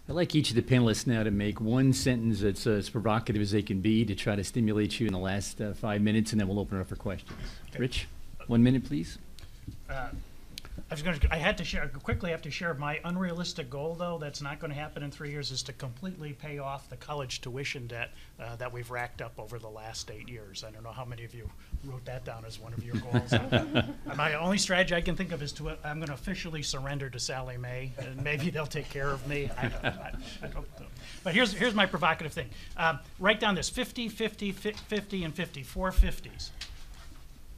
I'd like each of the panelists now to make one sentence that's as provocative as they can be to try to stimulate you in the last 5 minutes, and then we'll open it up for questions. Okay. Rich, 1 minute, please. I had to share quickly. Have to share my unrealistic goal, though. That's not going to happen in 3 years. Is to completely pay off the college tuition debt that we've racked up over the last 8 years. I don't know how many of you wrote that down as one of your goals. My only strategy I can think of is I'm going to officially surrender to Sallie Mae, and maybe they'll take care of me. I don't know. But here's my provocative thing. Write down this: 50, 50, 50, and 50. 4 50s.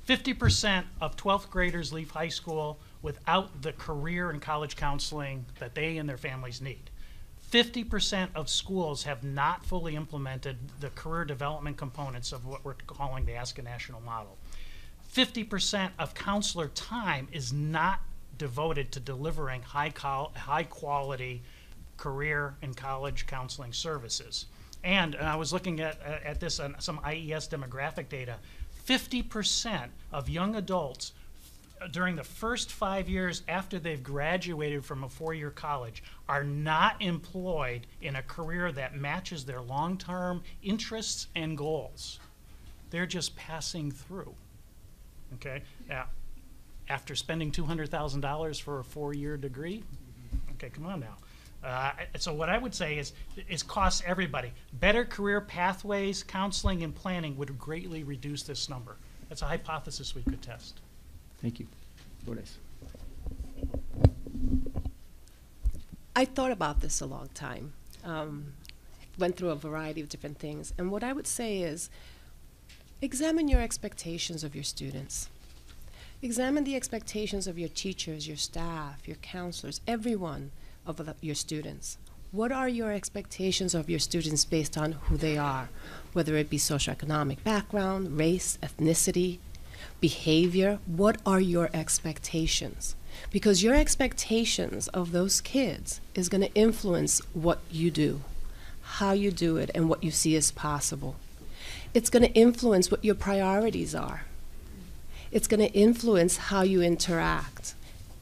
50% of 12th graders leave high school without the career and college counseling that they and their families need. 50% of schools have not fully implemented the career development components of what we're calling the Ask a National model. 50% of counselor time is not devoted to delivering high quality career and college counseling services. And I was looking at this on some IES demographic data. 50% of young adults during the first 5 years after they've graduated from a 4-year college are not employed in a career that matches their long-term interests and goals. They're just passing through, okay? After spending $200,000 for a 4-year degree? Okay, come on now. So what I would say is it costs everybody. Better career pathways, counseling, and planning would greatly reduce this number. That's a hypothesis we could test. Thank you. Lourdes. I thought about this a long time. Went through a variety of different things. And what I would say is examine your expectations of your students. Examine the expectations of your teachers, your staff, your counselors, everyone of your students. What are your expectations of your students based on who they are, whether it be socioeconomic background, race, ethnicity, behavior? What are your expectations? Because your expectations of those kids is going to influence what you do, how you do it, and what you see as possible. It's going to influence what your priorities are. It's going to influence how you interact.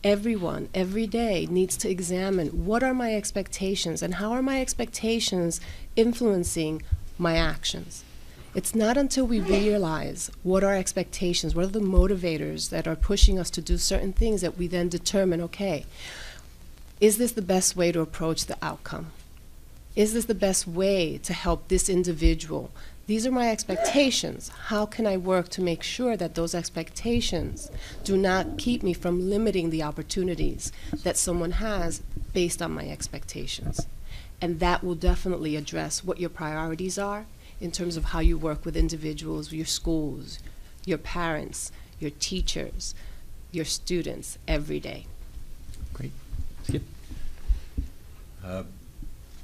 Everyone, every day, needs to examine what are my expectations and how are my expectations influencing my actions. It's not until we realize what our expectations, what are the motivators that are pushing us to do certain things that we then determine, okay, is this the best way to approach the outcome? Is this the best way to help this individual? These are my expectations. How can I work to make sure that those expectations do not keep me from limiting the opportunities that someone has based on my expectations? And that will definitely address what your priorities are in terms of how you work with individuals, your schools, your parents, your teachers, your students every day. Great. Skip.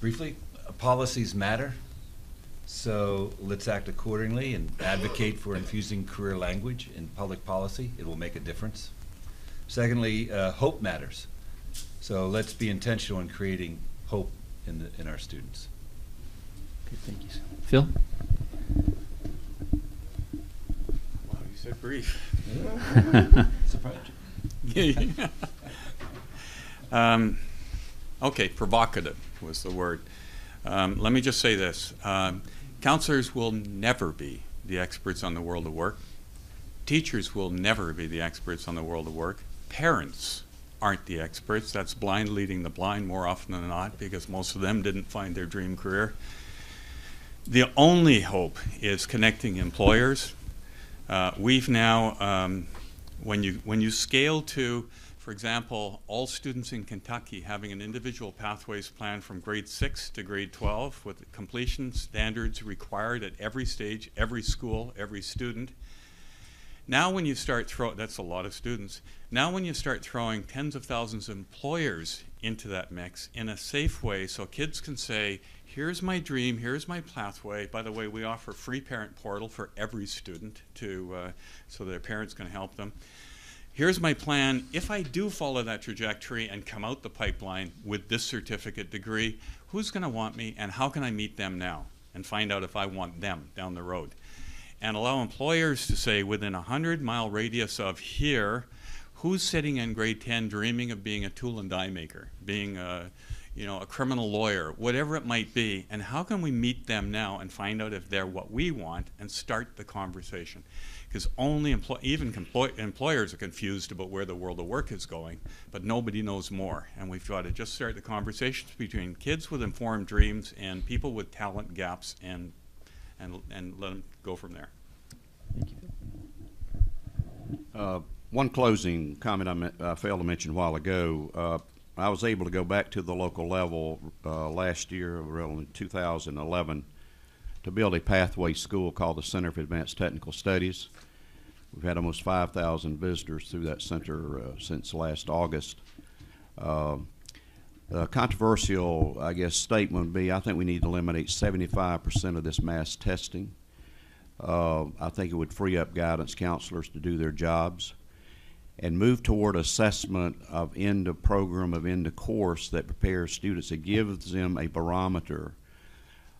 Briefly, policies matter. So let's act accordingly and advocate for infusing career language in public policy. It will make a difference. Secondly, hope matters. So let's be intentional in creating hope in our students. Okay, thank you. Phil? Wow, you said brief. Surprised you. Okay, provocative was the word. Let me just say this. Counselors will never be the experts on the world of work. Teachers will never be the experts on the world of work. Parents aren't the experts. That's blind leading the blind more often than not, because most of them didn't find their dream career. The only hope is connecting employers. We've now, when you scale to, for example, all students in Kentucky having an individual pathways plan from grade 6 to grade 12 with completion standards required at every stage, every school, every student. Now when you start that's a lot of students. Now when you start throwing tens of thousands of employers into that mix in a safe way so kids can say, here's my dream, here's my pathway. By the way, we offer free parent portal for every student so their parents can help them. Here's my plan. If I do follow that trajectory and come out the pipeline with this certificate degree, who's going to want me and how can I meet them now and find out if I want them down the road? And allow employers to say within a 100-mile radius of here, who's sitting in grade 10 dreaming of being a tool and die maker, being you know, a criminal lawyer, whatever it might be, and how can we meet them now and find out if they're what we want and start the conversation? Because only employers are confused about where the world of work is going, but nobody knows more. And we've got to just start the conversations between kids with informed dreams and people with talent gaps, and let them go from there. Thank you. One closing comment I failed to mention a while ago. I was able to go back to the local level last year, in 2011, to build a pathway school called the Center for Advanced Technical Studies. We've had almost 5,000 visitors through that center since last August. The controversial, I guess, statement would be, I think we need to eliminate 75% of this mass testing. I think it would free up guidance counselors to do their jobs and move toward assessment of end of program, of end of course, that prepares students. It gives them a barometer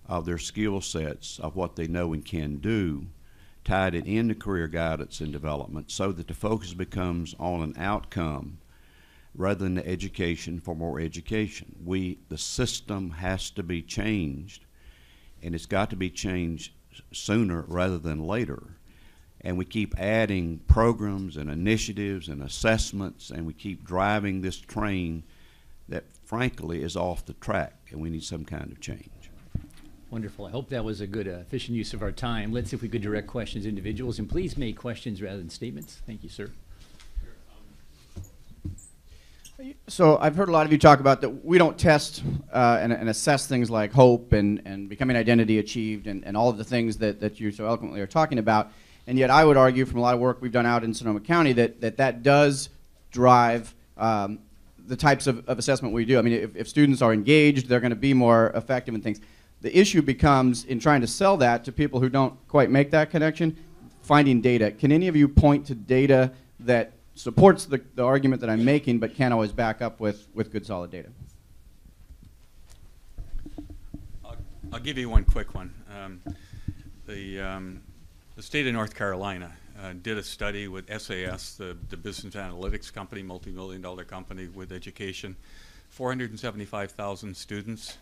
of their skill sets, of what they know and can do, tied it into career guidance and development, so that the focus becomes on an outcome rather than the education for more education. The system has to be changed, and it's got to be changed sooner rather than later. And we keep adding programs and initiatives and assessments, and we keep driving this train that frankly is off the track, and we need some kind of change. Wonderful. I hope that was a good, efficient use of our time. Let's see if we could direct questions to individuals, and please make questions rather than statements. Thank you, sir. So I've heard a lot of you talk about that we don't test and assess things like hope and becoming identity achieved and all of the things that you so eloquently are talking about. And yet I would argue from a lot of work we've done out in Sonoma County that does drive the types of assessment we do. I mean, if students are engaged, they're going to be more effective in things. The issue becomes, in trying to sell that to people who don't quite make that connection, finding data. Can any of you point to data that supports the argument that I'm making but can't always back up with good solid data? I'll give you one quick one. The state of North Carolina did a study with SAS, the business analytics company, multi-million-dollar company with education, 475,000 students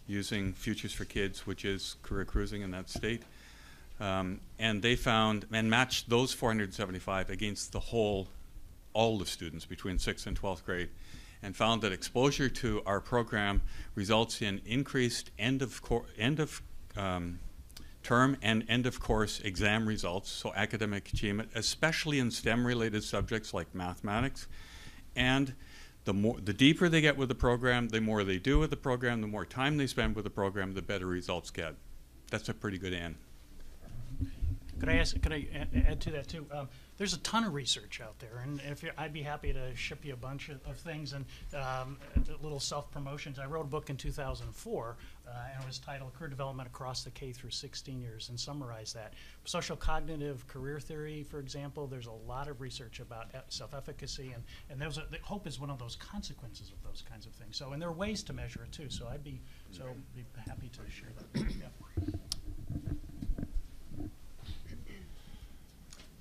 using Futures for Kids, which is career cruising in that state. And they found and matched those 475 against all the students between 6th and 12th grade, and found that exposure to our program results in increased end of term and end of course exam results, so academic achievement, especially in STEM-related subjects like mathematics. And the deeper they get with the program, the more they do with the program, the more time they spend with the program, the better results get. That's a pretty good end. Could I add to that too? There's a ton of research out there, and I'd be happy to ship you a bunch of things and little self-promotions. I wrote a book in 2004, and it was titled Career Development Across the K through 16 Years, and summarized that. Social cognitive career theory, for example, there's a lot of research about self-efficacy, and hope is one of those consequences of those kinds of things. So, and there are ways to measure it too. So I'd be happy to share that. Yeah.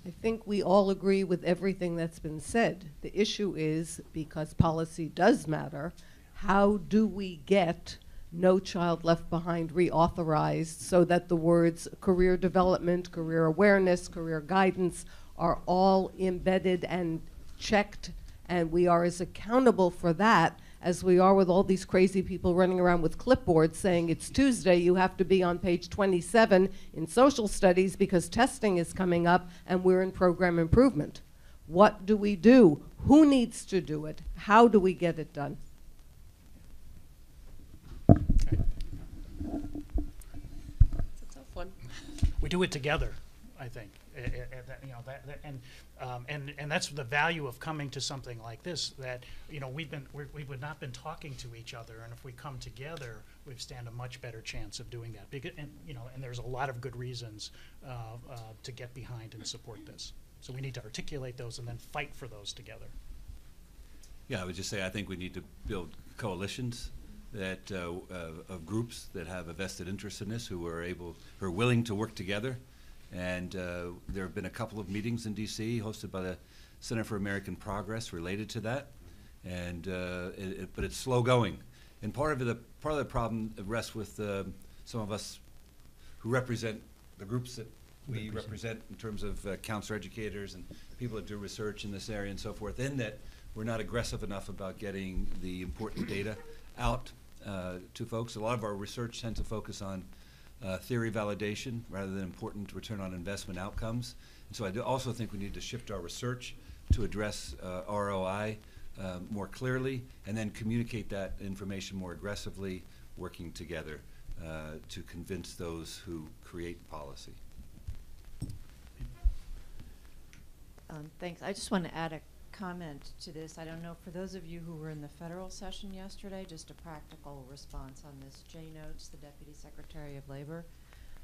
I think we all agree with everything that's been said. The issue is, because policy does matter, how do we get No Child Left Behind reauthorized so that the words career development, career awareness, career guidance are all embedded and checked, and we are as accountable for that as we are with all these crazy people running around with clipboards saying it's Tuesday, you have to be on page 27 in social studies because testing is coming up and we're in program improvement. What do we do? Who needs to do it? How do we get it done? It's a tough one. We do it together, I think. And that's the value of coming to something like this, that we've not been talking to each other, and if we come together, we stand a much better chance of doing that. Because, and there's a lot of good reasons to get behind and support this. So we need to articulate those and then fight for those together. Yeah, I would just say I think we need to build coalitions that of groups that have a vested interest in this, who are willing to work together. And there have been a couple of meetings in D.C. hosted by the Center for American Progress related to that. And but it's slow going. And part of the problem rests with some of us who represent the groups that we represent in terms of counselor educators and people that do research in this area and so forth, in that we're not aggressive enough about getting the important data out to folks. A lot of our research tends to focus on theory validation rather than important return on investment outcomes. And so I also think we need to shift our research to address ROI more clearly, and then communicate that information more aggressively, working together to convince those who create policy. Thanks. I just want to add a comment to this. I don't know, for those of you who were in the federal session yesterday, just a practical response on this. Jay Notes, the Deputy Secretary of Labor,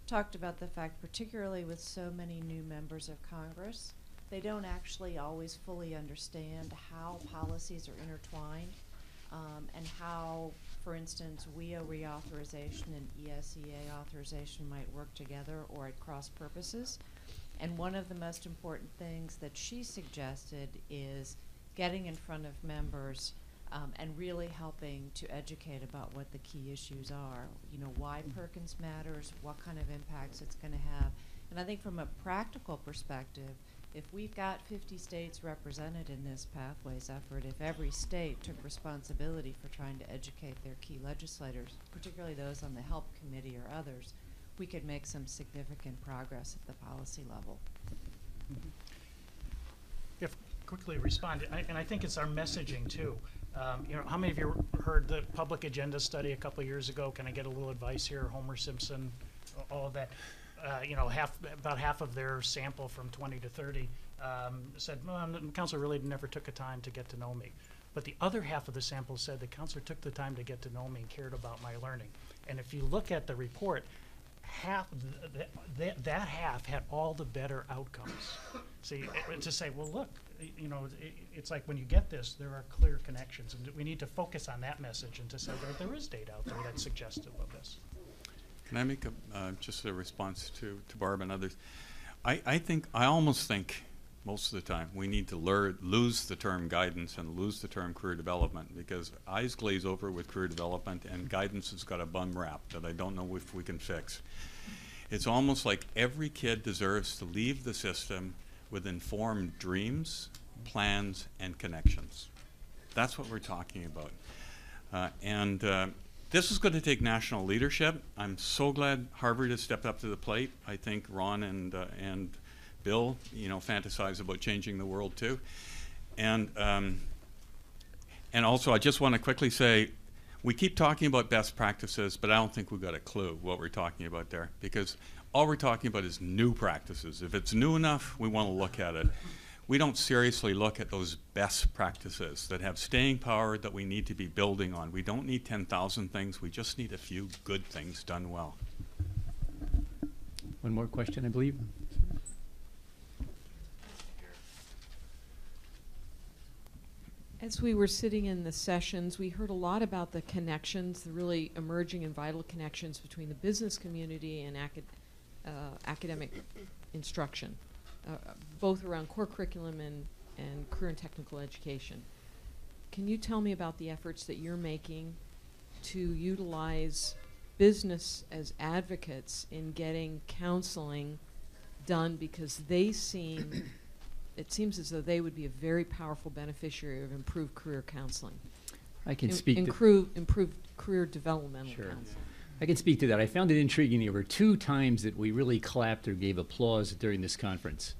talked about the fact, particularly with so many new members of Congress, they don't actually always fully understand how policies are intertwined, and how, for instance, WEO reauthorization and ESEA authorization might work together or at cross purposes. And one of the most important things that she suggested is getting in front of members and really helping to educate about what the key issues are. You know, why Perkins matters, what kind of impacts it's going to have. And I think from a practical perspective, if we've got 50 states represented in this Pathways effort, if every state took responsibility for trying to educate their key legislators, particularly those on the HELP committee or others, we could make some significant progress at the policy level. If quickly respond, and I think it's our messaging too. You know, how many of you heard the public agenda study a couple of years ago? Can I get a little advice here? Homer Simpson, all of that. You know, about half of their sample from 20 to 30 said, well, the counselor really never took the time to get to know me. But the other half of the sample said the counselor took the time to get to know me and cared about my learning. And if you look at the report, that half had all the better outcomes. See, to say, well, look, you know, it's like when you get this, there are clear connections, and we need to focus on that message and to say there is data out there that's suggestive of this. Can I make just a response to Barb and others? I almost think most of the time we need to lose the term guidance and lose the term career development, because eyes glaze over with career development and guidance has got a bum rap that I don't know if we can fix. It's almost like every kid deserves to leave the system with informed dreams, plans, and connections. That's what we're talking about. This is going to take national leadership. I'm so glad Harvard has stepped up to the plate. I think Ron and Bill, you know, fantasize about changing the world too. And also, I just want to quickly say, we keep talking about best practices, but I don't think we've got a clue what we're talking about there, because all we're talking about is new practices. If it's new enough, we want to look at it. We don't seriously look at those best practices that have staying power that we need to be building on. We don't need 10,000 things. We just need a few good things done well. One more question, I believe. As we were sitting in the sessions, we heard a lot about the connections, the really emerging and vital connections between the business community and academic instruction, both around core curriculum and career and technical education. Can you tell me about the efforts that you're making to utilize business as advocates in getting counseling done, because they seem, it seems as though they would be a very powerful beneficiary of improved career counseling. I can speak to improved career developmental Sure. counseling. I can speak to that. I found it intriguing. There were 2 times that we really clapped or gave applause during this conference.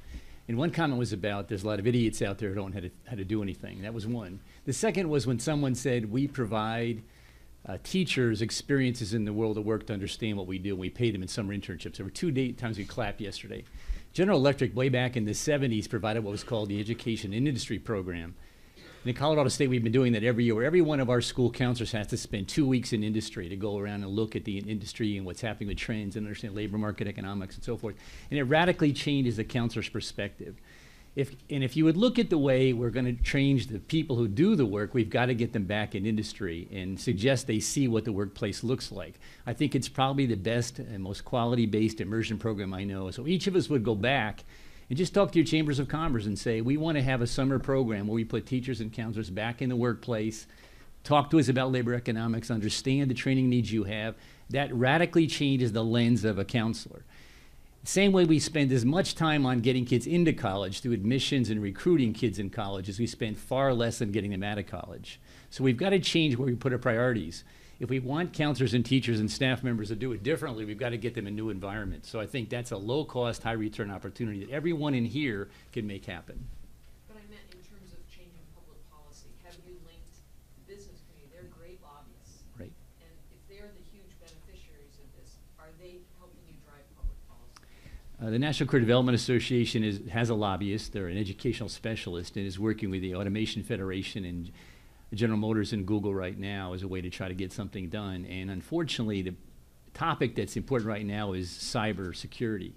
And one comment was about there's a lot of idiots out there who don't know how to do anything. That was one. The second was when someone said we provide teachers experiences in the world of work to understand what we do, and we pay them in summer internships. There were 2 times we clapped yesterday. General Electric, way back in the 70s, provided what was called the Education in Industry Program. And in Colorado State, we've been doing that every year, where every one of our school counselors has to spend 2 weeks in industry to go around and look at the industry and what's happening with trends and understand labor market economics and so forth. And it radically changes the counselor's perspective. If you would look at the way we're going to change the people who do the work, we've got to get them back in industry and suggest they see what the workplace looks like. I think it's probably the best and most quality-based immersion program I know. So each of us would go back and just talk to your chambers of commerce and say, we want to have a summer program where we put teachers and counselors back in the workplace, talk to us about labor economics, understand the training needs you have. That radically changes the lens of a counselor. Same way we spend as much time on getting kids into college through admissions and recruiting kids in college as we spend far less on getting them out of college. So we've got to change where we put our priorities. If we want counselors and teachers and staff members to do it differently, we've got to get them in new environments. So I think that's a low-cost, high-return opportunity that everyone in here can make happen. But I meant in terms of changing public policy. Have you linked the business community? They're great lobbyists. Right. And if they're the huge beneficiaries of this, are they helping you drive public policy? The National Career Development Association has a lobbyist. They're an educational specialist and is working with the Automation Federation and General Motors and Google right now as a way to try to get something done. And unfortunately, the topic that's important right now is cyber security.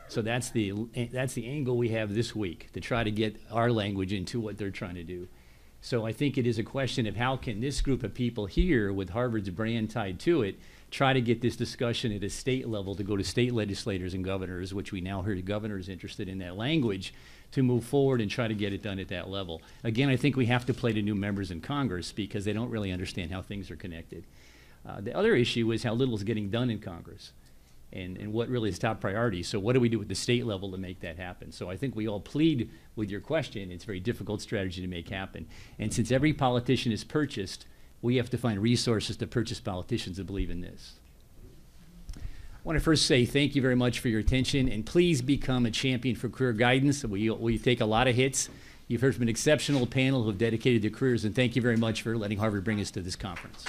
So that's the angle we have this week, to try to get our language into what they're trying to do. So I think it is a question of how can this group of people here with Harvard's brand tied to it try to get this discussion at a state level to go to state legislators and governors, which we now heard the governors interested in that language, to move forward and try to get it done at that level. Again, I think we have to play to new members in Congress because they don't really understand how things are connected. The other issue is how little is getting done in Congress and what really is top priority. So what do we do at the state level to make that happen? So I think we all plead with your question. It's a very difficult strategy to make happen. And since every politician is purchased, we have to find resources to purchase politicians that believe in this. I want to first say thank you very much for your attention, and please become a champion for career guidance. We take a lot of hits. You've heard from an exceptional panel who have dedicated their careers, and thank you very much for letting Harvard bring us to this conference.